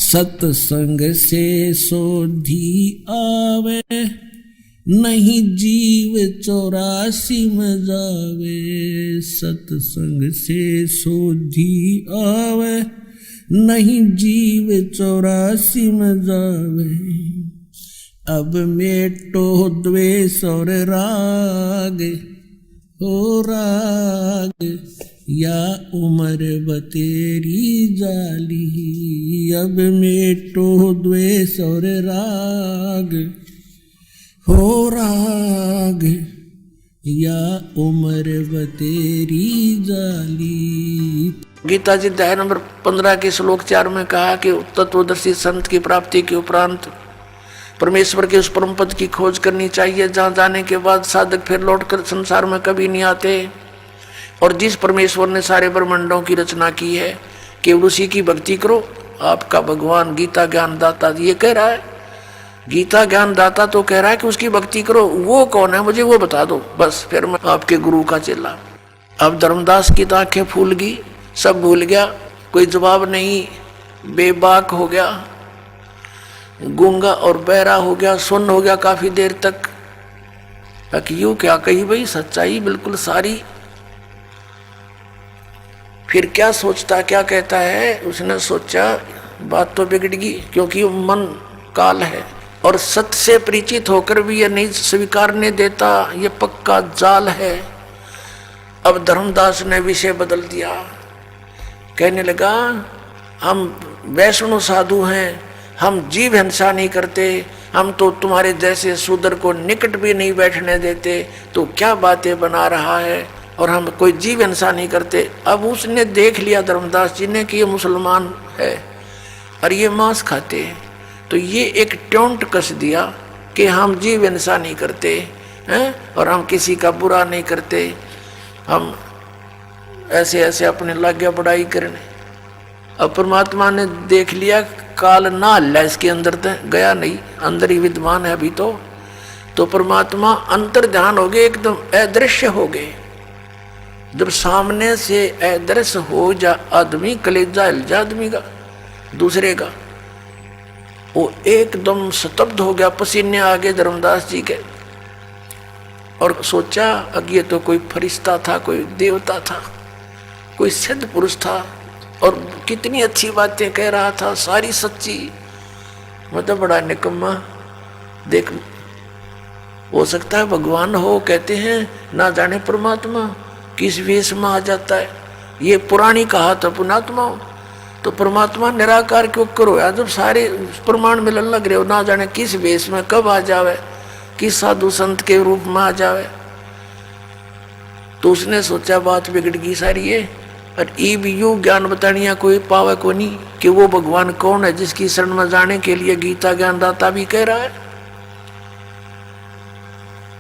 सत्संग से सोधी आवे, नहीं जीव 84 में जावे। सत्संग से सोधी आवे, नहीं जीव 84 में जावे। अब मेटो द्वेष और राग, हो राग या उम्र बतेरी जाली। अब मेटो द्वेष और राग, हो राग या उम्र बतेरी जाली। गीता जी अध्याय नंबर 15 के श्लोक 4 में कहा कि तत्वदर्शी संत की प्राप्ति के उपरांत परमेश्वर के उस परम पद की खोज करनी चाहिए, जहाँ जाने के बाद साधक फिर लौटकर संसार में कभी नहीं आते। और जिस परमेश्वर ने सारे ब्रह्मांडों की रचना की है, केवल उसी की भक्ति करो। आपका भगवान गीता ज्ञान दाता ये कह रहा है, गीता ज्ञान दाता तो कह रहा है कि उसकी भक्ति करो। वो कौन है मुझे वो बता दो, बस फिर मैं आपके गुरु का चेला। अब धर्मदास की तो आंखें फूल गई, सब भूल गया, कोई जवाब नहीं, बेबाक हो गया, गूंगा और बहरा हो गया, सुन्न हो गया काफी देर तक। यूं क्या कही भाई, सच्चाई बिल्कुल सारी। फिर क्या सोचता क्या कहता है, उसने सोचा बात तो बिगड़ गई, क्योंकि मन काल है और सत्य से परिचित होकर भी ये नहीं स्वीकारने देता, ये पक्का जाल है। अब धर्मदास ने विषय बदल दिया, कहने लगा हम वैष्णव साधु हैं, हम जीव हिंसा नहीं करते, हम तो तुम्हारे जैसे शूद्र को निकट भी नहीं बैठने देते, तो क्या बातें बना रहा है, और हम कोई जीव हिंसा नहीं करते। अब उसने देख लिया धर्मदास जी ने कि ये मुसलमान है और ये मांस खाते हैं, तो ये एक टोंट कस दिया कि हम जीव हिंसा नहीं करते हैं और हम किसी का बुरा नहीं करते, हम ऐसे ऐसे अपने लागे बढ़ाई करने। अब परमात्मा ने देख लिया काल ना हल्ला इसके अंदर गया नहीं, अंदर ही विद्वान है अभी तो परमात्मा अंतर ध्यान हो गए, एकदम अदृश्य हो गए। जब सामने से अदृश्य हो जा आदमी, कलेजा हिल जा आदमी का दूसरे का, वो एकदम स्तब्ध हो गया, पसीने आ गए धर्मदास जी के। और सोचा अब ये तो कोई फरिश्ता था, कोई देवता था, कोई सिद्ध पुरुष था, और कितनी अच्छी बातें कह रहा था, सारी सच्ची। मतलब बड़ा निकम्मा। देख, हो सकता है भगवान हो, कहते हैं ना जाने परमात्मा किस वेश में आ जाता है। ये पुरानी कहा था पुणात्मा, तो परमात्मा निराकार क्यों करो यार, जब सारे प्रमाण मिलन लग रहे हो, ना जाने किस वेश में कब आ जावे, किस साधु संत के रूप में आ जावे। तो उसने सोचा बात बिगड़ गई सारी है, और यू ज्ञान बतानिया कोई पावे को नहीं कि वो भगवान कौन है जिसकी शरण में जाने के लिए गीता ज्ञान दाता भी कह रहा है।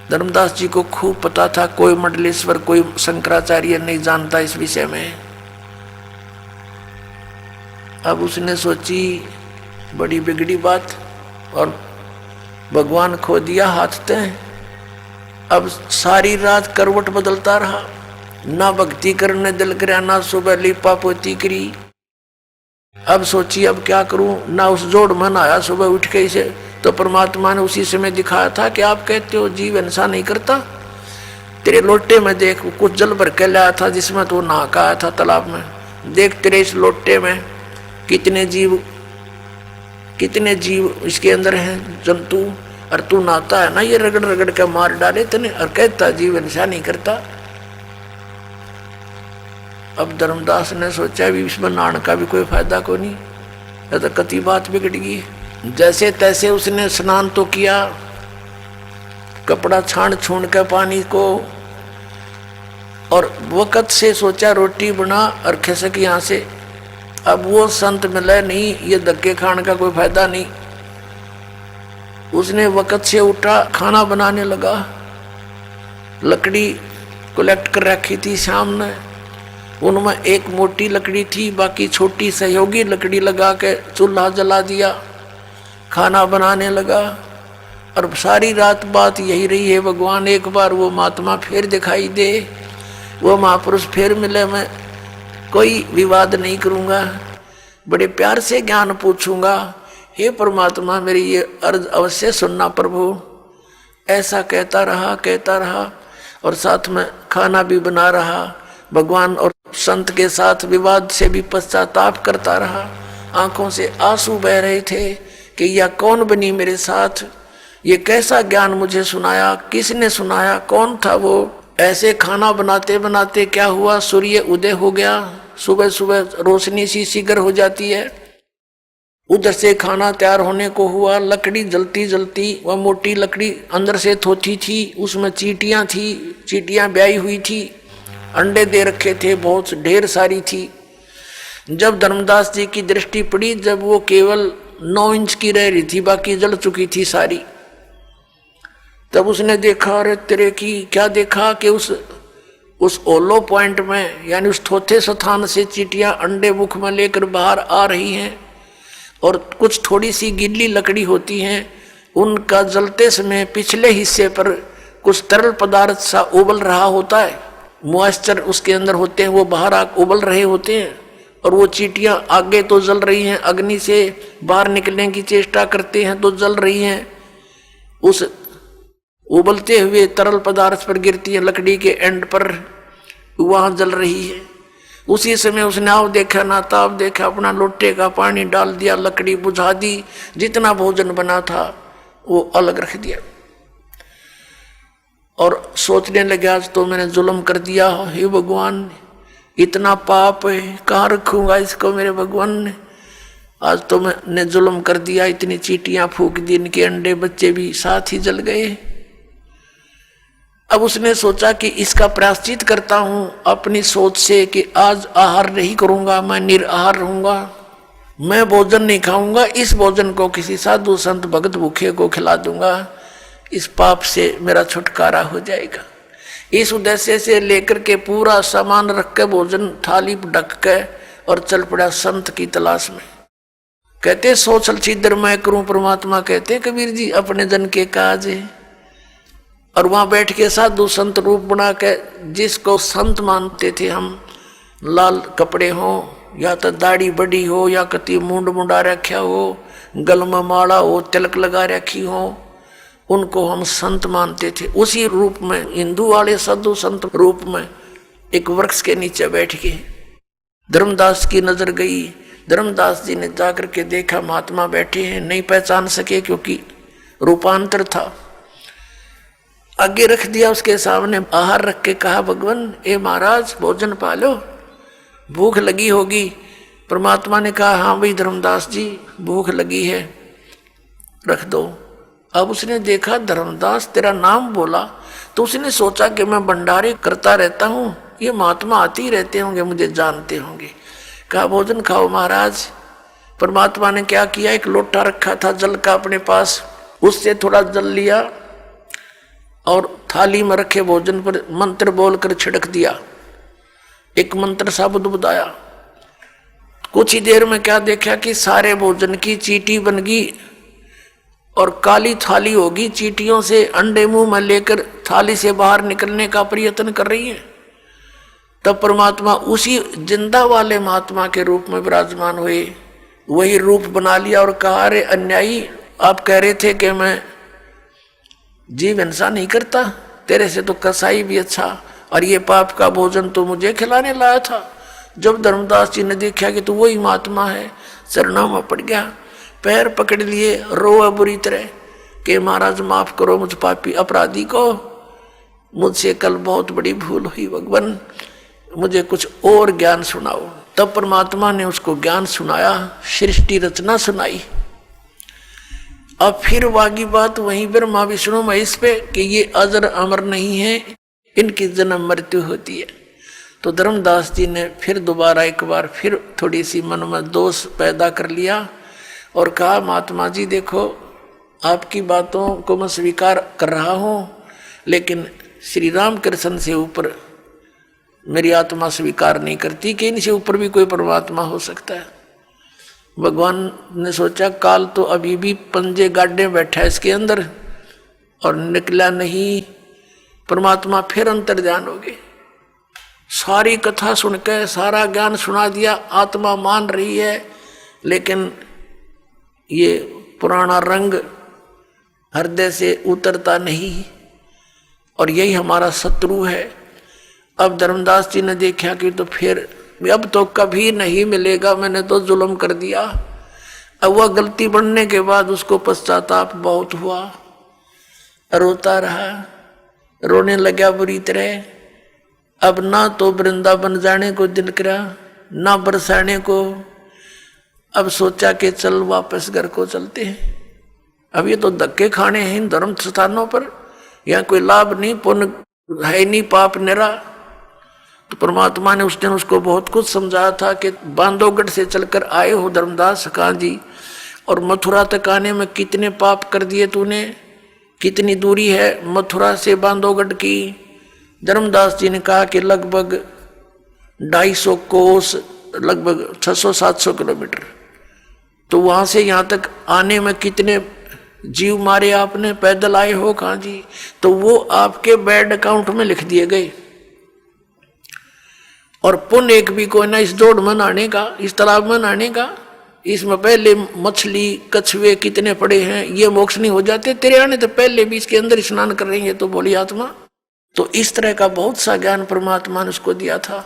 धर्मदास जी को खूब पता था, कोई मंडलेश्वर कोई शंकराचार्य नहीं जानता इस विषय में। अब उसने सोची बड़ी बिगड़ी बात, और भगवान खो दिया हाथ तय। अब सारी रात करवट बदलता रहा, ना भक्ति करने दिल करा, ना सुबह लीपा पोती करी। अब सोची अब क्या करूं, ना उस जोड़ मन आया सुबह उठ के इसे। तो परमात्मा ने उसी समय दिखाया था कि आप कहते हो जीव हिंसा नहीं करता, तेरे लोटे में देख कुछ जल भर के लाया था जिसमें तो नहा का आया था तालाब में, देख तेरे इस लोटे में कितने जीव इसके अंदर हैं जंतु, और तू नहाता है ना, ये रगड़ रगड़ के मार डाले तने, और कहता जीव हिंसा नहीं करता। अब धर्मदास ने सोचा भी इसमें नहाने का भी कोई फायदा को नहीं, तो कति बात बिगड़ गई। जैसे तैसे उसने स्नान तो किया, कपड़ा छान छून के पानी को, और वक़्त से सोचा रोटी बना और खिसक यहाँ से। अब वो संत मिले नहीं, ये धक्के खाने का कोई फायदा नहीं। उसने वक़्त से उठा, खाना बनाने लगा, लकड़ी कलेक्ट कर रखी थी शाम ने, उनमें एक मोटी लकड़ी थी, बाकी छोटी सहयोगी लकड़ी लगा के चूल्हा जला दिया, खाना बनाने लगा। और सारी रात बात यही रही है, भगवान एक बार वो महात्मा फिर दिखाई दे, वो महापुरुष फिर मिले, मैं कोई विवाद नहीं करूँगा। बड़े प्यार से ज्ञान पूछूंगा। हे परमात्मा मेरी ये अर्ज अवश्य सुनना प्रभु। ऐसा कहता रहा और साथ में खाना भी बना रहा। भगवान और संत के साथ विवाद से भी पश्चाताप करता रहा। आंखों से आंसू बह रहे थे कि यह कौन बनी मेरे साथ, ये कैसा ज्ञान मुझे सुनाया, किसने सुनाया, कौन था वो। ऐसे खाना बनाते बनाते क्या हुआ, सूर्य उदय हो गया। सुबह सुबह रोशनी सी शीघ्र हो जाती है। उधर से खाना तैयार होने को हुआ। लकड़ी जलती जलती, वह मोटी लकड़ी अंदर से थोथी थी, उसमें चींटियां थी, चींटियां ब्याई हुई थी, अंडे दे रखे थे, बहुत ढेर सारी थी। जब धर्मदास जी की दृष्टि पड़ी, जब वो केवल 9 इंच की रह रही थी, बाकी जल चुकी थी सारी, तब उसने देखा, अरे तेरे की क्या देखा कि उस ओलो पॉइंट में यानी उस थोथे स्थान से चींटियां अंडे मुख में लेकर बाहर आ रही हैं और कुछ थोड़ी सी गीली लकड़ी होती हैं, उनका जलते समय पिछले हिस्से पर कुछ तरल पदार्थ सा उबल रहा होता है, मॉइस्चर उसके अंदर होते हैं, वो बाहर उबल रहे होते हैं और वो चींटियां आगे तो जल रही हैं, अग्नि से बाहर निकलने की चेष्टा करते हैं तो जल रही हैं, उस उबलते हुए तरल पदार्थ पर गिरती है, लकड़ी के एंड पर वहां जल रही है। उसी समय उसने नाव देखा ना ताप देखा, अपना लोटे का पानी डाल दिया, लकड़ी बुझा दी, जितना भोजन बना था वो अलग रख दिया और सोचने लगा आज तो मैंने जुल्म कर दिया, हे भगवान इतना पाप है, कहाँ रखूंगा इसको मेरे भगवान ने, आज तो मैंने जुल्म कर दिया, इतनी चींटियां फूंक दी, इनके अंडे बच्चे भी साथ ही जल गए। अब उसने सोचा कि इसका प्रायश्चित करता हूं अपनी सोच से कि आज आहार नहीं करूंगा, मैं निराहार रहूंगा, मैं भोजन नहीं खाऊंगा, इस भोजन को किसी साधु संत भगत भूखे को खिला दूंगा, इस पाप से मेरा छुटकारा हो जाएगा। इस उद्देश्य से लेकर के पूरा सामान रख के भोजन थाली ढक के और चल पड़ा संत की तलाश में। कहते सोचल छिद्र मैं करूं परमात्मा, कहते कबीर जी अपने जन के काज है। और वहां बैठ के साधु संत रूप बना के, जिसको संत मानते थे हम, लाल कपड़े हो या तो दाढ़ी बड़ी हो या कति मुंड मुंडा रखा हो, गल में माला हो, तिलक लगा रखी हो, उनको हम संत मानते थे। उसी रूप में हिंदू वाले साधु संत रूप में एक वृक्ष के नीचे बैठ के धर्मदास की नजर गई। धर्मदास जी ने जाकर के देखा महात्मा बैठे हैं, नहीं पहचान सके क्योंकि रूपांतर था। आगे रख दिया उसके सामने, आहार रख के कहा भगवान ए महाराज भोजन पालो, भूख लगी होगी। परमात्मा ने कहा हाँ भाई धर्मदास जी भूख लगी है, रख दो। अब उसने देखा धर्मदास तेरा नाम बोला तो उसने सोचा कि मैं भंडारे करता रहता हूँ, ये महात्मा आते ही रहते होंगे, मुझे जानते होंगे। कहा भोजन खाओ महाराज। परमात्मा ने क्या किया, एक लोटा रखा था जल का अपने पास, उससे थोड़ा जल लिया और थाली में रखे भोजन पर मंत्र बोलकर छिड़क दिया, एक मंत्र शब्द बताया। कुछ ही देर में क्या देखा कि सारे भोजन की चींटी बन गई और काली थाली होगी, चींटियों से अंडे मुंह में लेकर थाली से बाहर निकलने का प्रयत्न कर रही है। तब परमात्मा उसी जिंदा वाले महात्मा के रूप में विराजमान हुए, वही रूप बना लिया और कहा अरे अन्यायी, आप कह रहे थे कि मैं जीव हिंसा नहीं करता, तेरे से तो कसाई भी अच्छा, और ये पाप का भोजन तो मुझे खिलाने लाया था। जब धर्मदास जी ने देखा कि तो वही महात्मा है, चरणों में पड़ गया, पैर पकड़ लिए, रोआ बुरी तरह कि महाराज माफ करो मुझ पापी अपराधी को, मुझसे कल बहुत बड़ी भूल हुई, भगवान मुझे कुछ और ज्ञान सुनाओ। तब परमात्मा ने उसको ज्ञान सुनाया, सृष्टि रचना सुनाई। अब फिर वागी बात वहीं ब्रह्मा विष्णु महेश पे कि ये अजर अमर नहीं है, इनकी जन्म मृत्यु होती है। तो धर्मदास जी ने फिर दोबारा एक बार फिर थोड़ी सी मन में दोष पैदा कर लिया और कहा महात्मा जी देखो आपकी बातों को मैं स्वीकार कर रहा हूँ, लेकिन श्री राम कृष्ण से ऊपर मेरी आत्मा स्वीकार नहीं करती कि इनसे ऊपर भी कोई परमात्मा हो सकता है। भगवान ने सोचा काल तो अभी भी पंजे गाड़े बैठा है इसके अंदर और निकला नहीं, परमात्मा फिर अंतर्ध्यान हो गए। सारी कथा सुनकर सारा ज्ञान सुना दिया, आत्मा मान रही है, लेकिन ये पुराना रंग हृदय से उतरता नहीं, और यही हमारा शत्रु है। अब धर्मदास जी ने देखा कि तो फिर अब तो कभी नहीं मिलेगा, मैंने तो जुल्म कर दिया। अब वह गलती बनने के बाद उसको पश्चाताप बहुत हुआ, रोता रहा, रोने लगा बुरी तरह। अब ना तो वृंदावन जाने को दिल करा, ना बरसाने को। अब सोचा कि चल वापस घर को चलते हैं। अब ये तो धक्के खाने हैं इन धर्म स्थानों पर, यहाँ कोई लाभ नहीं, पुण्य है नहीं, पाप निरा। तो परमात्मा ने उस दिन उसको बहुत कुछ समझाया था कि बांधवगढ़ से चलकर आए हो धर्मदास कहाँ जी, और मथुरा तक आने में कितने पाप कर दिए तूने, कितनी दूरी है मथुरा से बांधवगढ़ की। धर्मदास जी ने कहा कि लगभग 250 कोस, लगभग 600-700 किलोमीटर। तो वहां से यहाँ तक आने में कितने जीव मारे आपने, पैदल आए हो कहाँ जी। तो वो आपके बैड अकाउंट में लिख दिए गए। और पुण्य एक भी कोई ना इस दौड़ में नहाने का, इस तालाब में नहाने का। इसमें पहले मछली कछुए कितने पड़े हैं, ये मोक्ष नहीं हो जाते तेरे आने तो पहले भी इसके अंदर स्नान कर रही है तो बोली आत्मा। तो इस तरह का बहुत सा ज्ञान परमात्मा ने उसको दिया था।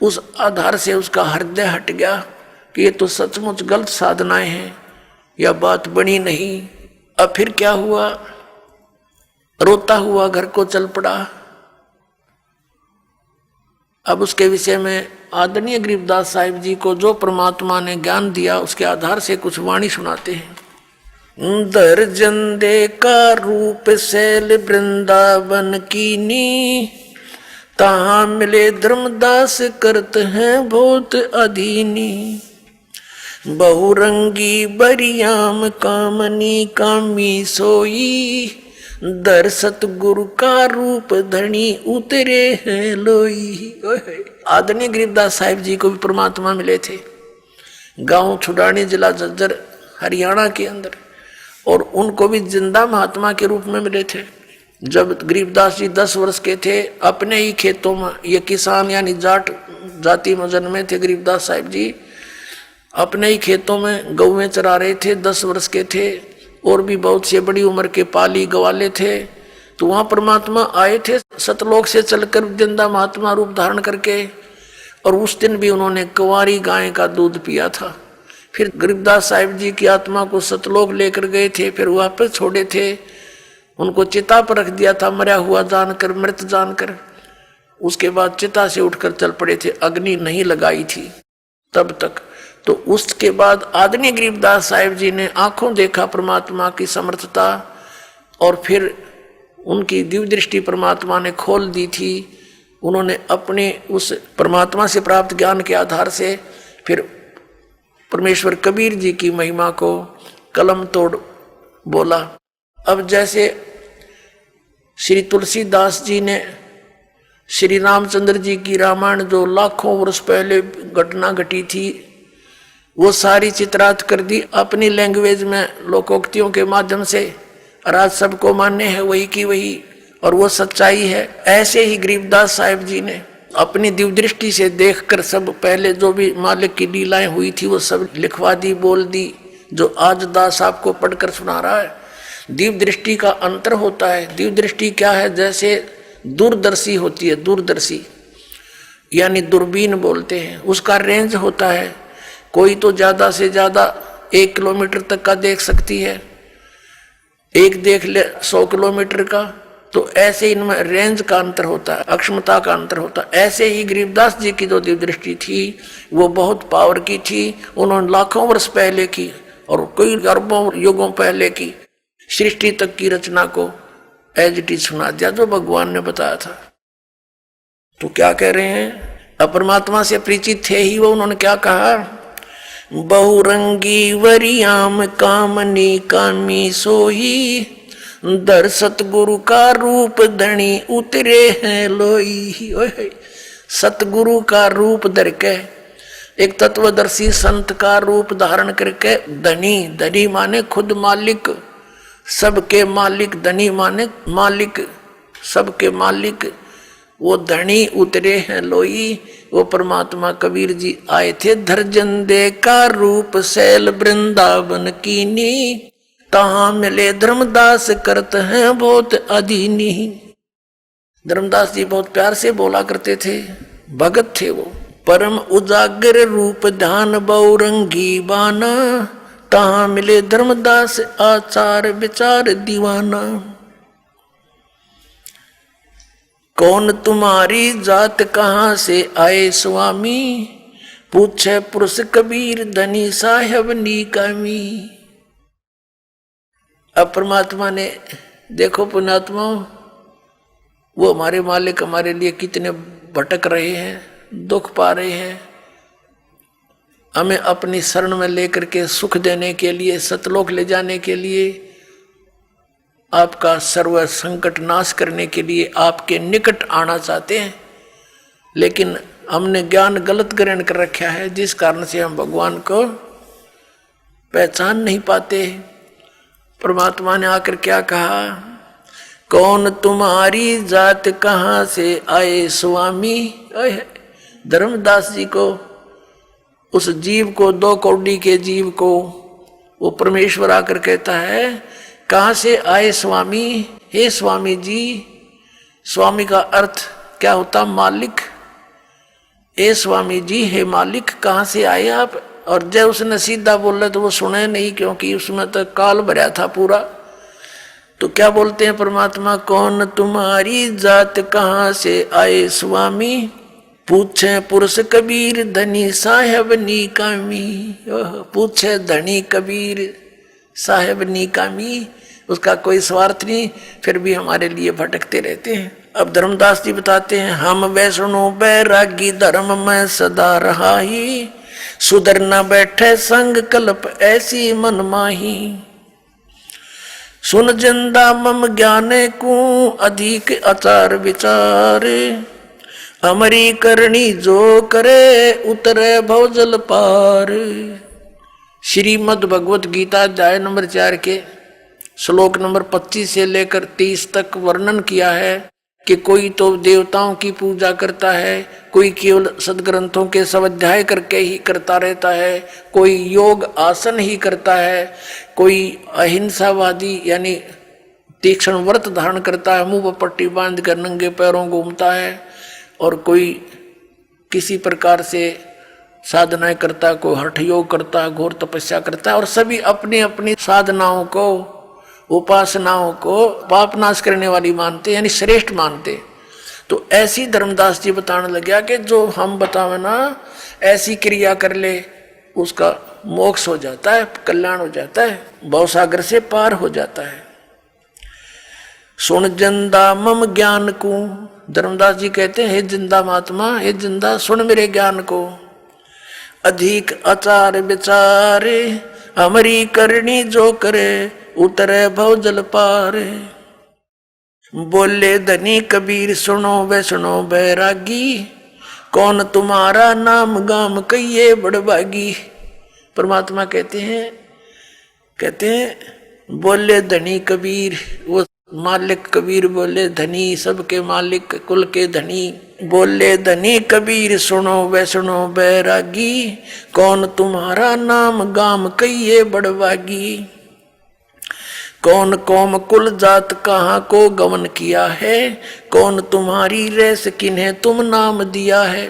उस आधार से उसका हृदय हट गया कि ये तो सचमुच गलत साधनाएं हैं, यह बात बनी नहीं। अब फिर क्या हुआ, रोता हुआ घर को चल पड़ा। अब उसके विषय में आदरणीय गरीबदास साहिब जी को जो परमात्मा ने ज्ञान दिया उसके आधार से कुछ वाणी सुनाते हैं। दर्जन दे का रूप शैल वृंदावन कीनी, तहाँ मिले धर्मदास करत हैं बहुत अधीनी। बहुरंगी बरियाम कामनी कामी सोई, दर सतगुरु का रूप धनी उतरे हैं लोई। आदरणीय गरीबदास साहिब जी को भी परमात्मा मिले थे गांव छुड़ानी, जिला झज्जर, हरियाणा के अंदर, और उनको भी जिंदा महात्मा के रूप में मिले थे। जब गरीबदास जी 10 वर्ष के थे, अपने ही खेतों में, ये किसान यानी जाट जाति में जन्मे थे गरीबदास साहिब जी, अपने ही खेतों में गौवें चरा रहे थे, 10 वर्ष के थे, और भी बहुत से बड़ी उम्र के पाली गवाले थे। तो वहां परमात्मा आए थे सतलोक से चलकर जिंदा महात्मा रूप धारण करके, और उस दिन भी उन्होंने कुंवारी गाय का दूध पिया था। फिर गरीबदास साहिब जी की आत्मा को सतलोक लेकर गए थे, फिर वापस छोड़े थे, उनको चिता पर रख दिया था मरा हुआ जानकर, मृत जानकर। उसके बाद चिता से उठकर चल पड़े थे, अग्नि नहीं लगाई थी तब तक। तो उसके बाद आदरणीय गरीबदास साहिब जी ने आंखों देखा परमात्मा की समर्थता, और फिर उनकी दिव्य दृष्टि परमात्मा ने खोल दी थी। उन्होंने अपने उस परमात्मा से प्राप्त ज्ञान के आधार से फिर परमेश्वर कबीर जी की महिमा को कलम तोड़ बोला। अब जैसे श्री तुलसीदास जी ने श्री रामचंद्र जी की रामायण जो लाखों वर्ष पहले घटना घटी थी, वो सारी चित्रात कर दी अपनी लैंग्वेज में, लोकोक्तियों के माध्यम से, और आज सबको मान्य है वही की वही, और वो सच्चाई है। ऐसे ही गरीबदास साहिब जी ने अपनी दिव्य दृष्टि से देखकर सब पहले जो भी मालिक की लीलाएं हुई थी वो सब लिखवा दी, बोल दी, जो आज दास आपको पढ़कर सुना रहा है। दिव्य दृष्टि का अंतर होता है। दिव्य दृष्टि क्या है, जैसे दूरदर्शी होती है, दूरदर्शी यानी दूरबीन बोलते हैं, उसका रेंज होता है। कोई तो ज्यादा से ज्यादा 1 किलोमीटर तक का देख सकती है, एक देख ले 100 किलोमीटर का। तो ऐसे इनमें रेंज का अंतर होता है, अक्षमता का अंतर होता है। ऐसे ही गरीबदास जी की जो दिव्य दृष्टि थी वो बहुत पावर की थी। उन्होंने लाखों वर्ष पहले की और कई अरबों युगों पहले की सृष्टि तक की रचना को एज इट इज सुना दिया जो भगवान ने बताया था। तो क्या कह रहे हैं, अपरमात्मा से परिचित थे ही वो, उन्होंने क्या कहा, बहुरंगी वरियाम कामनी कामी सोई, दर सतगुरु का रूप धनी उतरे हैं लोई। सतगुरु का रूप धर के, एक तत्वदर्शी संत का रूप धारण करके, धनी, धनी माने खुद मालिक, सबके मालिक, धनी माने मालिक, सबके मालिक, वो धनी उतरे हैं लोई। वो परमात्मा कबीर जी आए थे धरजन दे का रूप शैल वृंदावन कीनी, तहां मिले धर्मदास करत हैं बहुत अधीनी। धर्मदास जी बहुत प्यार से बोला करते थे, भगत थे वो। परम उजागर रूप ध्यान बहुरंगी बाना, तहां मिले धर्मदास आचार विचार दीवाना। कौन तुम्हारी जात कहाँ से आए स्वामी, पूछे पुरुष कबीर धनी साहब नीकामी। अब परमात्मा ने देखो पुण्यात्मा, वो हमारे मालिक हमारे लिए कितने भटक रहे हैं, दुख पा रहे हैं। हमें अपनी शरण में लेकर के सुख देने के लिए, सतलोक ले जाने के लिए, आपका सर्व संकट नाश करने के लिए आपके निकट आना चाहते हैं। लेकिन हमने ज्ञान गलत ग्रहण कर रखा है, जिस कारण से हम भगवान को पहचान नहीं पाते। परमात्मा ने आकर क्या कहा, कौन तुम्हारी जात कहाँ से आए स्वामी। धर्मदास जी को, उस जीव को, 2 कौड़ी के जीव को वो परमेश्वर आकर कहता है, कहाँ से आए स्वामी। हे स्वामी जी, स्वामी का अर्थ क्या होता, मालिक। हे स्वामी जी, हे मालिक, कहाँ से आए आप। और जब उसने सीधा बोला तो वो सुने नहीं, क्योंकि उसमें तो काल भरा था पूरा। तो क्या बोलते हैं परमात्मा, कौन तुम्हारी जात कहाँ से आए स्वामी, पूछे पुरुष कबीर धनी साहेब नीकामी। पूछे धनी कबीर साहेब नीकामी, उसका कोई स्वार्थ नहीं, फिर भी हमारे लिए भटकते रहते हैं। अब धर्मदास जी बताते हैं, हम वैष्णो बैरागी धर्म में सदा रहाई, सुधर न बैठे संग कल्प ऐसी मन माही। सुन जिंदा मम ज्ञाने को अधिक आचार विचार, अमरी करनी जो करे उतरे भवजल पार। श्रीमद् भगवत गीता अध्याय नंबर 4 के श्लोक नंबर 25 से लेकर 30 तक वर्णन किया है कि कोई तो देवताओं की पूजा करता है, कोई केवल सदग्रंथों के स्वाध्याय करके ही करता रहता है, कोई योग आसन ही करता है, कोई अहिंसावादी यानी तीक्ष्ण व्रत धारण करता है, मुंह पर पट्टी बांध कर नंगे पैरों घूमता है, और कोई किसी प्रकार से साधनाएं करता है, कोई हठ योग करता है, घोर तपस्या करता है, और सभी अपनी अपनी साधनाओं को, उपासनाओं को पाप नाश करने वाली मानते, यानी श्रेष्ठ मानते। तो ऐसी धर्मदास जी बताने लग गया कि जो हम बतावे ना, ऐसी क्रिया कर ले, उसका मोक्ष हो जाता है, कल्याण हो जाता है, भवसागर से पार हो जाता है। सुन जिंदा मम ज्ञान को, धर्मदास जी कहते हैं, हे जिंदा महात्मा, हे जिंदा सुन मेरे ज्ञान को। अधिक आचार विचारे हमारी करनी जो करे, उतरे भवजल पार। बोले धनी कबीर सुनो वैष्णो बैरागी, कौन तुम्हारा नाम गाम कहिए बड़भागी। परमात्मा कहते हैं बोले धनी कबीर, वो मालिक कबीर बोले धनी, सबके मालिक कुल के धनी। बोले धनी कबीर सुनो वैष्णो बैरागी, कौन तुम्हारा नाम गाम कहिए बड़भागी। कौन कौम कुल जात कहाँ को गमन किया है, कौन तुम्हारी रेस किन्हें तुम नाम दिया है।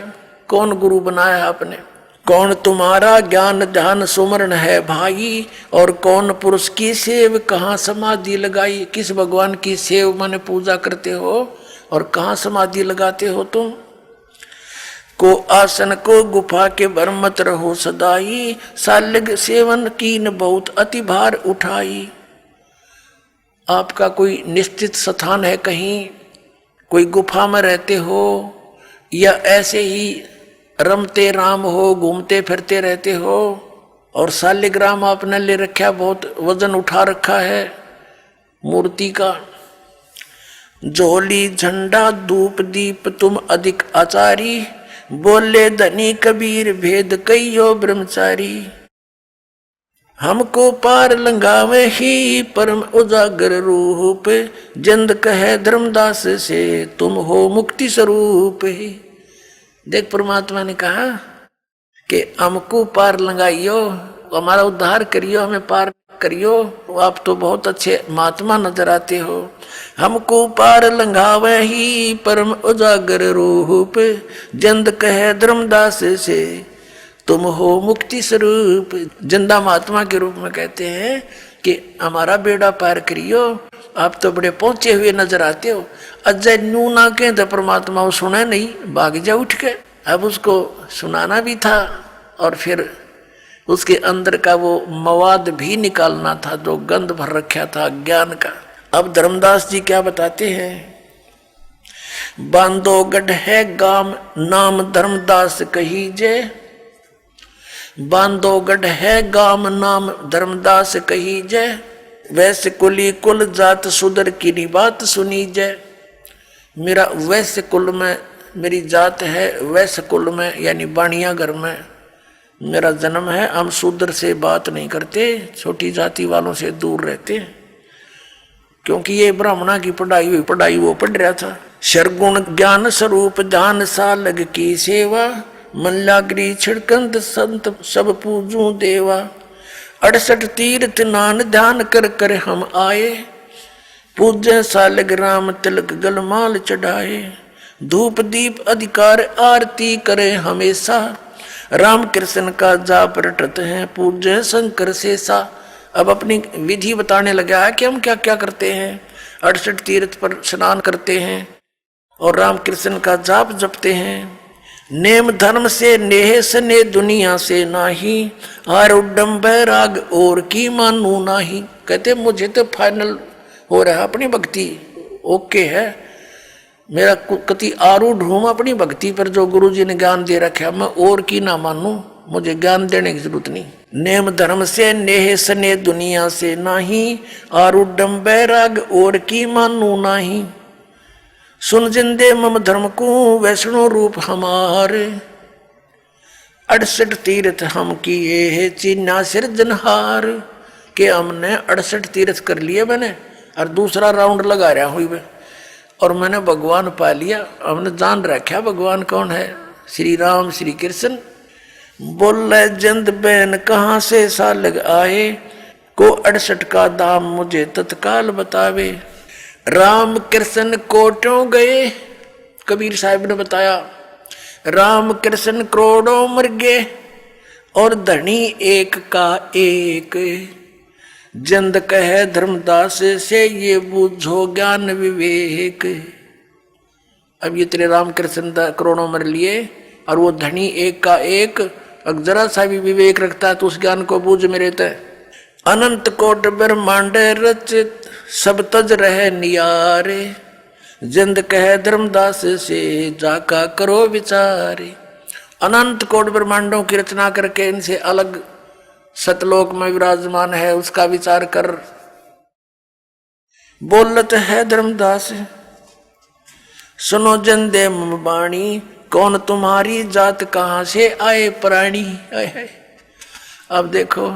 कौन गुरु बनाया आपने, कौन तुम्हारा ज्ञान ध्यान सुमरण है भाई, और कौन पुरुष की सेव कहाँ समाधि लगाई। किस भगवान की सेव माने पूजा करते हो और कहाँ समाधि लगाते हो तुम। को आसन को गुफा के भर मत रहो सदाई, सालिग सेवन कीन बहुत अति भार उठाई। आपका कोई निश्चित स्थान है, कहीं कोई गुफा में रहते हो, या ऐसे ही रमते राम हो, घूमते फिरते रहते हो, और शालिग्राम आपने ले रखा, बहुत वजन उठा रखा है मूर्ति का। झोली झंडा धूप दीप तुम अधिक आचारी, बोले धनी कबीर भेद कहियो ब्रह्मचारी। हमको पार लंगावे ही परम उजागर रूप, जंद कहे धर्मदास से तुम हो मुक्ति स्वरूप ही। देख परमात्मा ने कहा कि हमको पार लगाइयो, हमारा उद्धार करियो, हमें पार करियो। आप तो बहुत अच्छे महात्मा नजर आते हो। हमको पार लंघावे ही परम उजागर रूप, जंद कहे धर्मदास से तुम हो मुक्ति स्वरूप। जिंदा महात्मा के रूप में कहते हैं कि हमारा बेड़ा पार करियो, आप तो बड़े पहुंचे हुए नजर आते हो। अजय नू ना कह तो परमात्मा वो सुना नहीं, भाग जा उठ के। अब उसको सुनाना भी था और फिर उसके अंदर का वो मवाद भी निकालना था जो गंध भर रखा था ज्ञान का। अब धर्मदास जी क्या बताते हैं, बांधोगढ़ है गाम नाम धर्मदास कहीजे, बांधोगढ़ है गाम नाम धर्मदास कहीजे, वैसे कुली कुल जात सुधर की बात सुनी जय। मेरा वैसे कुल में मेरी जात है, वैसे कुल में यानी बाणिया घर में मेरा जन्म है। हम शूद्र से बात नहीं करते, छोटी जाति वालों से दूर रहते, क्योंकि ये ब्राह्मणा की पढ़ाई वो पढ़ रहा था। शरगुण ज्ञान स्वरूप ध्यान सालग की सेवा, मन लागरी छिड़कंद संत सब पूजू देवा। 68 तीर्थ नान ध्यान कर कर हम आए, पूज्य सालग राम तिलक गलमाल चढ़ाए। धूप दीप अधिकार आरती करे हमेशा, राम कृष्ण का जाप रटते हैं पूज्य शंकर शेषा। अब अपनी विधि बताने लगा है कि हम क्या क्या करते हैं। 68 तीर्थ पर स्नान करते हैं और राम कृष्ण का जाप जपते हैं। नेम धर्म से नेह सने दुनिया से नाही, हार उड्डम बैराग और की मानू नाही। कहते मुझे तो फाइनल हो रहा अपनी भक्ति, ओके है, मेरा कति आरूढ़ हूं अपनी भक्ति पर जो गुरु जी ने ज्ञान दे रखा, मैं और की ना मानू, मुझे ज्ञान देने की जरूरत नहीं। नेम धर्म से नेह सने दुनिया से नाही, आरूढ़म बैराग और की मानू नाही। सुन जिंदे मम धर्म को वैष्णो रूप हमारे, 68 तीर्थ हम किए है चिन्ना सिरजनहार। के हमने 68 तीर्थ कर लिए मैंने, और दूसरा राउंड लगा रहा हुई मैं, और मैंने भगवान पा लिया। हमने जान रखा भगवान कौन है, श्री राम श्री कृष्ण। बोले जंद बैन कहाँ से सालग आए, को 68 का दाम मुझे तत्काल बतावे। राम कृष्ण कोटों गए, कबीर साहब ने बताया, राम कृष्ण करोड़ों मर गए और धनी एक का एक। जंद कहे धर्मदास से ये बूझो ज्ञान विवेक। अब ये तेरे राम कृष्ण करोड़ों मर लिए और वो धनी एक का एक, अगर जरा सा भी विवेक रखता है तो उस ज्ञान को बूझ मेरे तय। अनंत कोट ब्रह्मांड रचित सब तज रहे नियारे, जंद कहे धर्मदास से जाका करो विचारे। अनंत कोट ब्रह्मांडों की रचना करके इनसे अलग सतलोक में विराजमान है, उसका विचार कर। बोलत है धर्मदास सुनो जंदे मम बाणी, कौन तुम्हारी जात कहाँ से आए प्राणी। अब देखो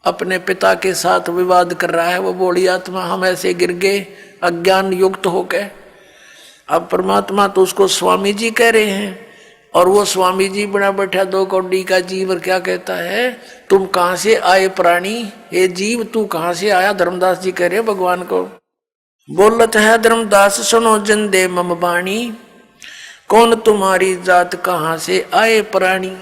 अपने पिता के साथ विवाद कर रहा है वो बोली आत्मा, हम ऐसे गिर गए अज्ञान युक्त होकर। अब परमात्मा तो उसको स्वामी जी कह रहे हैं, और वो स्वामी जी बना बैठा 2 कौड़ी का जीव, और क्या कहता है, तुम कहाँ से आए प्राणी, हे जीव तू कहाँ से आया। धर्मदास जी कह रहे भगवान को। बोलत है धर्मदास सुनो जंदे मम बाणी, कौन तुम्हारी जात कहाँ से आए प्राणी।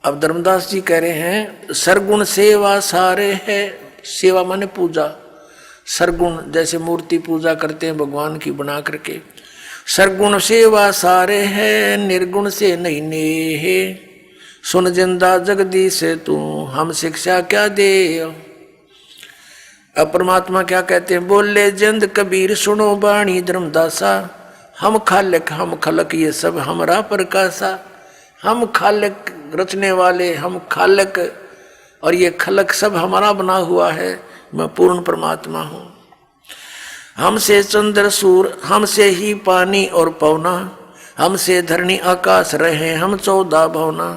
अब धर्मदास जी कह रहे हैं सरगुण सेवा सारे है, सेवा माने पूजा, सरगुण जैसे मूर्ति पूजा करते हैं भगवान की बना करके। सरगुण सेवा सारे है निर्गुण से नहीं नेहे, सुन जिंदा जगदीश तू हम शिक्षा क्या दे। अब परमात्मा क्या कहते हैं, बोले जिंद कबीर सुनो बाणी धर्मदासा, हम खालक ये सब हमरा प्रकाशा। हम खालक रचने वाले, हम खालक, और ये खलक सब हमारा बना हुआ है, मैं पूर्ण परमात्मा हूँ। हमसे चंद्र सूर, हमसे ही पानी और पवना, हमसे धरणी आकाश रहे हम 14 भवना।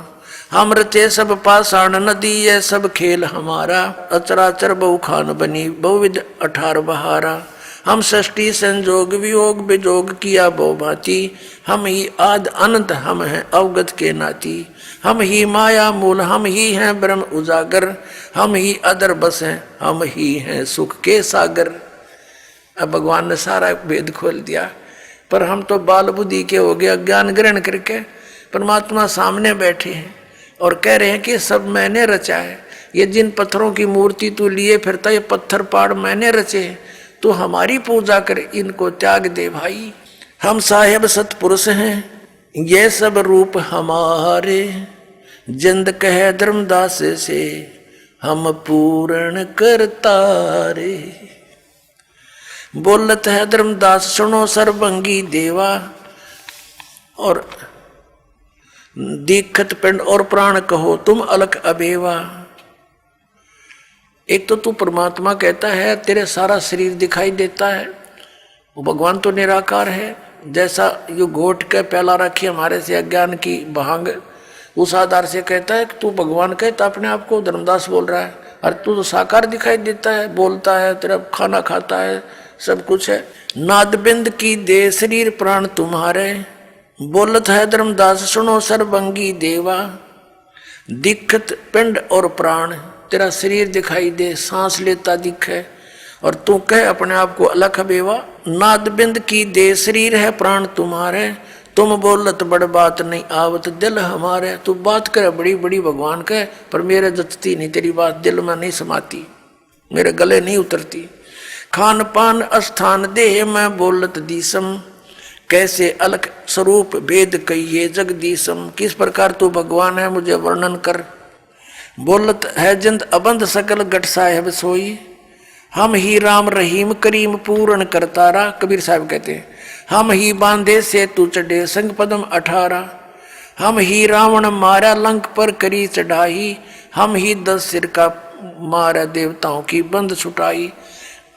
हम रचे सब पाषाण नदी, ये सब खेल हमारा। अचराचर बहु खान बनी, बहुविध 18 बहारा। हम सृष्टि संजोग वियोग विजोग किया बहु भांति। हम ही आद अनंत, हम हैं अवगत के नाती। हम ही माया मूल, हम ही हैं ब्रह्म उजागर। हम ही अदर बस हैं, हम ही हैं सुख के सागर। अब भगवान ने सारा भेद खोल दिया, पर हम तो बाल बुद्धि के हो गए, ज्ञान ग्रहण करके परमात्मा सामने बैठे हैं और कह रहे हैं कि सब मैंने रचा है। ये जिन पत्थरों की मूर्ति तू लिए फिरता, ये पत्थर पहाड़ मैंने रचे हैं, तो हमारी पूजा कर, इनको त्याग दे भाई। हम साहेब सतपुरुष हैं, ये सब रूप हमारे। जिंद कहे धर्मदास से, हम पूर्ण करतारे। बोलत है धर्मदास सुनो सर्वंगी देवा, और दीक्षित पिंड और प्राण कहो तुम अलख अबेवा। एक तो तू परमात्मा कहता है, तेरे सारा शरीर दिखाई देता है। वो भगवान तो निराकार है, जैसा यो घोट के पहला रखी हमारे से अज्ञान की भांग, उस आधार से कहता है कि तू भगवान कहता अपने आप को धर्मदास बोल रहा है। और तू तो साकार दिखाई देता है, बोलता है, तेरा खाना खाता है, सब कुछ है। नादबिंद की दे शरीर प्राण तुम्हारे, बोलत है धर्मदास सुनो सर्वंगी देवा। दिखत पिंड और प्राण, तेरा शरीर दिखाई दे, सांस लेता दिखे, और तू कह अपने आप को अलख बेवा। नादबिंद की दे शरीर है प्राण तुम्हारे, तुम बोलत बड़ बात नहीं आवत दिल हमारे। तू बात करे बड़ी बड़ी भगवान कह, पर मेरे जचती नहीं तेरी बात, दिल में नहीं समाती, मेरे गले नहीं उतरती। खान पान स्थान देह में बोलत दीसम, कैसे अलग स्वरूप भेद कहिए जगदीशम। किस प्रकार तू भगवान है मुझे वर्णन कर। बोलत है जिंद अबंध सकल गट साहेब सोई, हम ही राम रहीम करीम पूर्ण करतारा। कबीर साहब कहते हैं, हम ही बांधे से तू चढ़े संग पदम 18। हम ही रावण मारा लंक पर करी चढ़ाई, हम ही 10 सिर का मारा देवताओं की बंद छुटाई।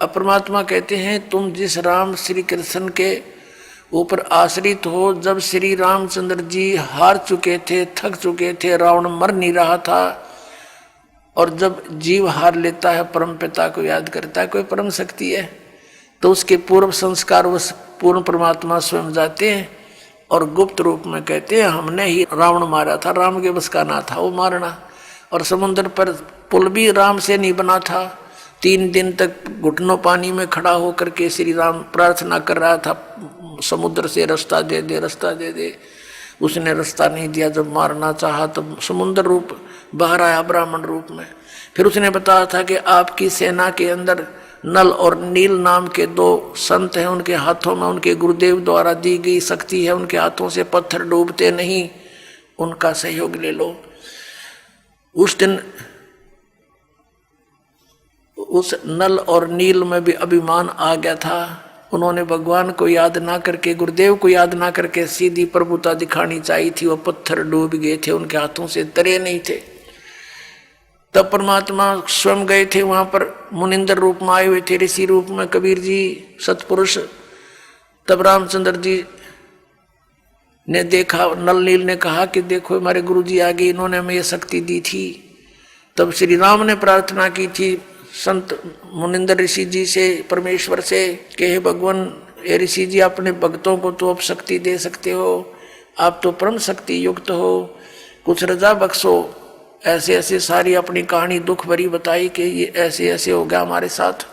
अब परमात्मा कहते हैं, तुम जिस राम श्री कृष्ण के ऊपर आश्रित हो, जब श्री रामचंद्र जी हार चुके थे, थक चुके थे, रावण मर नहीं रहा था, और जब जीव हार लेता है, परम पिता को याद करता है, कोई परम शक्ति है, तो उसके पूर्व संस्कार उस पूर्ण परमात्मा स्वयं जाते हैं और गुप्त रूप में कहते हैं, हमने ही रावण मारा था, राम के बस का ना था वो मारना। और समुद्र पर पुल भी राम से नहीं बना था। 3 दिन तक घुटनों पानी में खड़ा होकर के श्री राम प्रार्थना कर रहा था, समुद्र से रास्ता दे दे, रास्ता दे दे। उसने रास्ता नहीं दिया। जब मारना चाहा तब समुद्र रूप बाहर आया ब्राह्मण रूप में। फिर उसने बताया था कि आपकी सेना के अंदर नल और नील नाम के 2 संत हैं, उनके हाथों में उनके गुरुदेव द्वारा दी गई शक्ति है, उनके हाथों से पत्थर डूबते नहीं, उनका सहयोग ले लो। उस दिन उस नल और नील में भी अभिमान आ गया था। उन्होंने भगवान को याद ना करके, गुरुदेव को याद ना करके सीधी प्रभुता दिखानी चाहिए थी। वो पत्थर डूब गए थे, उनके हाथों से तरे नहीं थे। तब परमात्मा स्वयं गए थे वहां पर, मुनिंदर रूप में आए हुए थे, ऋषि रूप में कबीर जी सतपुरुष। तब रामचंद्र जी ने देखा, नल नील ने कहा कि देखो हमारे गुरु जी आगे, इन्होंने हमें ये शक्ति दी थी। तब श्री राम ने प्रार्थना की थी संत मुनिंदर ऋषि जी से, परमेश्वर से, कि हे भगवान, हे ऋषि जी, अपने भक्तों को तो अब शक्ति दे सकते हो, आप तो परम शक्ति युक्त हो, कुछ रजा बख्शो। ऐसे ऐसे सारी अपनी कहानी दुख भरी बताई कि ये ऐसे ऐसे हो गया हमारे साथ,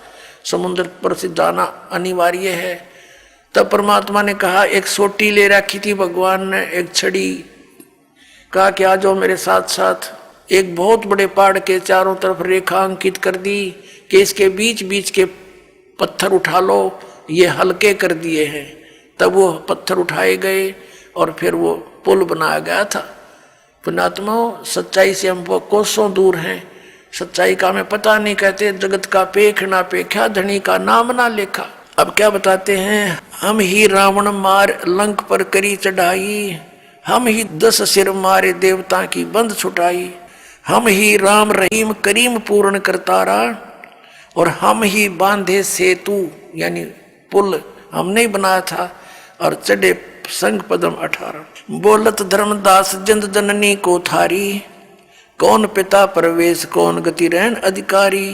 समुद्र पर से जाना अनिवार्य है। तब परमात्मा ने कहा, एक सोटी ले रखी थी भगवान ने, एक छड़ी, कहा कि आ जाओ मेरे साथ साथ। एक बहुत बड़े पहाड़ के चारों तरफ रेखा अंकित कर दी कि इसके बीच बीच के पत्थर उठा लो, ये हल्के कर दिए हैं। तब वो पत्थर उठाए गए और फिर वो पुल बनाया गया था। पुण्यात्मा, सच्चाई से हम कोसों दूर हैं। सच्चाई का हमें पता नहीं, कहते जगत का पेख ना पेखा, धनी का नाम ना लेखा। अब क्या बताते हैं, हम ही रावण मार लंक पर करी चढ़ाई, हम ही 10 सिर मारे देवता की बंद छुटाई। हम ही राम रहीम करीम पूर्ण करतारा, और हम ही बांधे सेतु, यानी पुल हमने ही बनाया था, और चढ़े संग पदम 18। बोलत धर्मदास जिंद जननी को थारी, कौन पिता प्रवेश कौन गति रहन अधिकारी।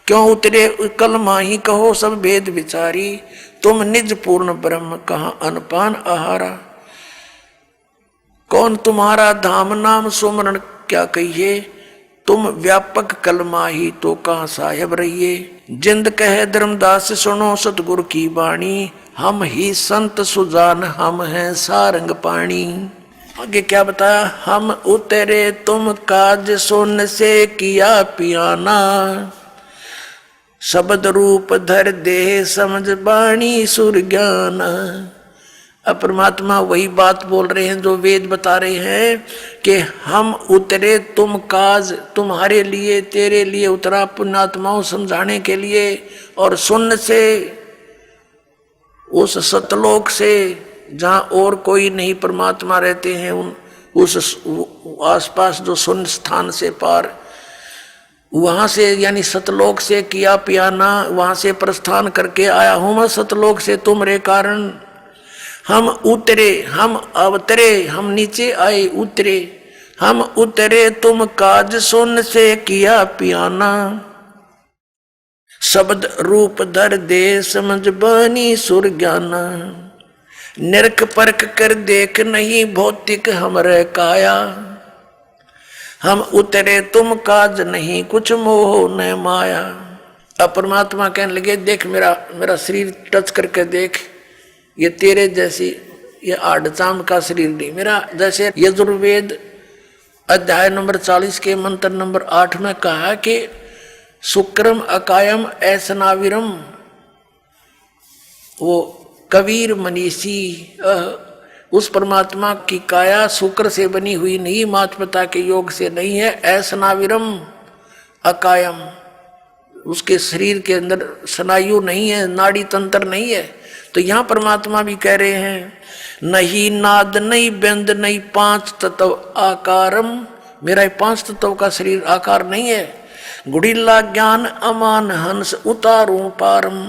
क्यों उतरे कलमा ही कहो सब भेद विचारी, तुम निज पूर्ण ब्रह्म कहाँ अनपान आहारा। कौन तुम्हारा धाम नाम सुमरण क्या कहिए, तुम व्यापक कलमा ही तो कहाँ साहेब रहिए। जिंद कहे धर्मदास सुनो सतगुरु की वाणी, हम ही संत सुजान हम हैं सारंग पाणी। आगे क्या बताया, हम उतरे तुम काज सुन से किया पियाना, शब्द रूप धर देह समझ बाणी सुर ज्ञान। अब परमात्मा वही बात बोल रहे हैं जो वेद बता रहे हैं कि हम उतरे तुम काज, तुम्हारे लिए तेरे लिए उतरा पुण्यात्माओं समझाने के लिए, और सुन से उस सतलोक से जहाँ और कोई नहीं परमात्मा रहते हैं, उस आसपास जो सुन स्थान से पार, वहाँ से यानी सतलोक से किया पियाना, वहाँ से प्रस्थान करके आया हूँ मैं सतलोक से तुम्हारे कारण। हम उतरे, हम अवतरे, हम नीचे आए उतरे, हम उतरे तुम काज सुन से किया पियाना, शब्द रूप धर दे समझ बानी सुर ज्ञाना। निरख परख कर देख नहीं भौतिक हमरे काया, हम उतरे तुम काज नहीं कुछ मोह न माया। अब परमात्मा कहने लगे देख मेरा शरीर टच करके देख, ये तेरे जैसी ये आड़चाम का शरीर नहीं मेरा। जैसे यजुर्वेद अध्याय नंबर 40 के मंत्र नंबर 8 में कहा कि शुक्रम अकायम ऐसनाविरम, वो कबीर मनीषी उस परमात्मा की काया शुक्र से बनी हुई नहीं, माता पिता के योग से नहीं है। ऐसनाविरम अकायम, उसके शरीर के अंदर स्नायु नहीं है, नाड़ी तंत्र नहीं है। तो यहाँ परमात्मा भी कह रहे हैं नहीं नाद नहीं बिंद नहीं पांच तत्व आकारम, मेरा 5 तत्व का शरीर आकार नहीं है। गुड़िल्ला ज्ञान अमान हंस उतारू पारम,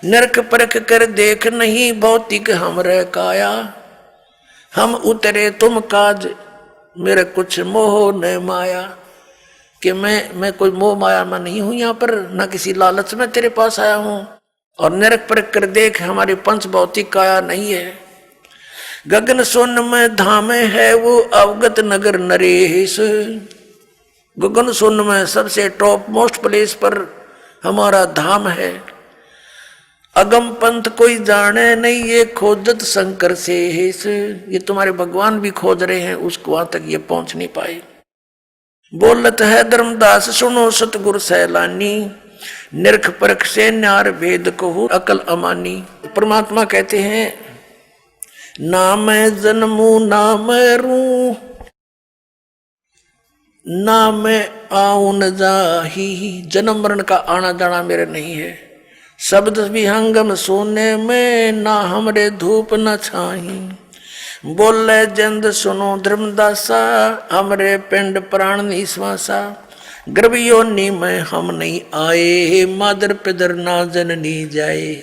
नरक परख कर देख नहीं भौतिक हमरे काया, हम उतरे तुम काज मेरे कुछ मोह न माया। कि मैं कोई मोह माया में नहीं हूं यहाँ पर, न किसी लालच में तेरे पास आया हूं। और नरक परख कर देख हमारे पंच भौतिक काया नहीं है। गगन सोन में धाम है वो अवगत नगर नरेश, गगन सोन में सबसे टॉप मोस्ट प्लेस पर हमारा धाम है। अगम पंथ कोई जाने नहीं ये खोजत शंकर से, ये तुम्हारे भगवान भी खोज रहे हैं, उसको वहां तक ये पहुंच नहीं पाए। बोलत है धर्मदास सुनो सतगुरु सैलानी, निरख परख से न्यार भेद कहू अकल अमानी। परमात्मा कहते हैं ना मैं जन्मू ना मैं रू, ना मैं आऊं न जाही, जन्म मरण का आना जाना मेरे नहीं है। शब्द विहंगम सोने में ना हमरे धूप न छाही, बोले जंद सुनो धर्मदासा हमरे पिंड प्राण निश्वासा। गर्भ योनि में हम नहीं आए, मादर पिदर ना जननी जाए।